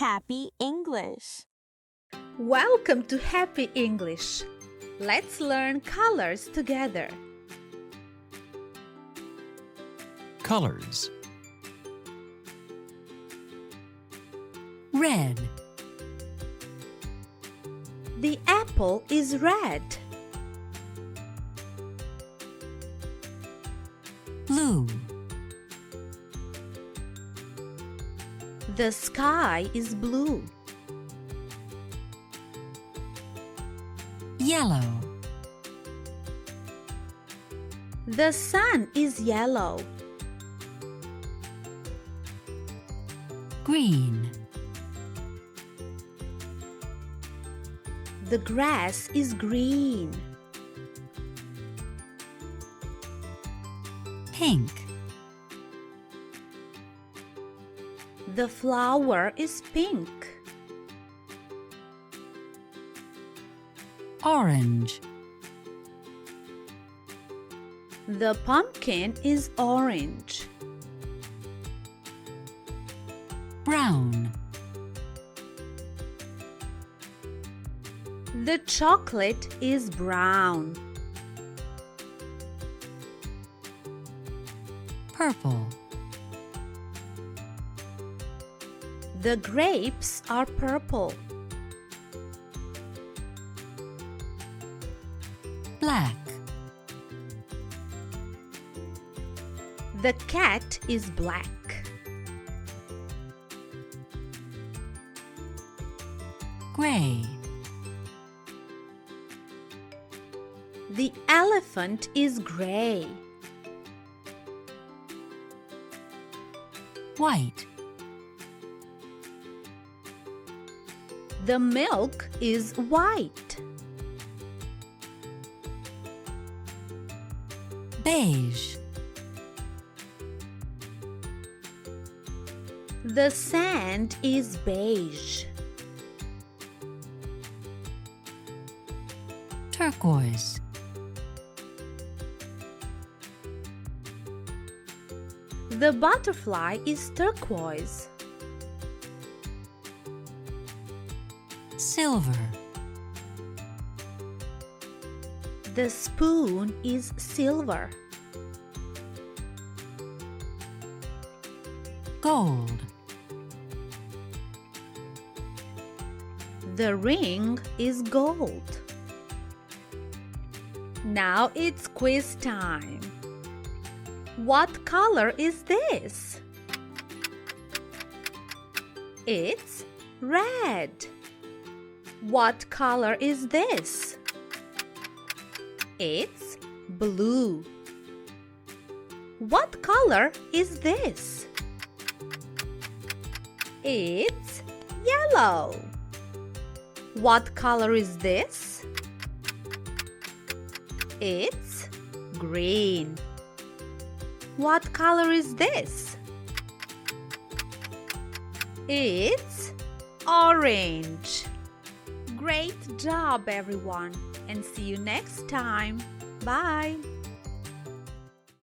Happy English. Welcome to Happy English. Let's learn colors together. Colors. Red. The apple is red. Blue. The sky is blue. Yellow. The sun is yellow. Green. The grass is green. Pink. The flower is pink. Orange. The pumpkin is orange. Brown. The chocolate is brown. Purple. The grapes are purple. Black. The cat is black. Gray. The elephant is gray. White. The milk is white. Beige. The sand is beige. Turquoise. The butterfly is turquoise. Silver. The spoon is silver. Gold. The ring is gold. Now it's quiz time. What color is this? It's red. What color is this? It's blue. What color is this? It's yellow. What color is this? It's green. What color is this? It's orange. Great job, everyone, and see you next time. Bye.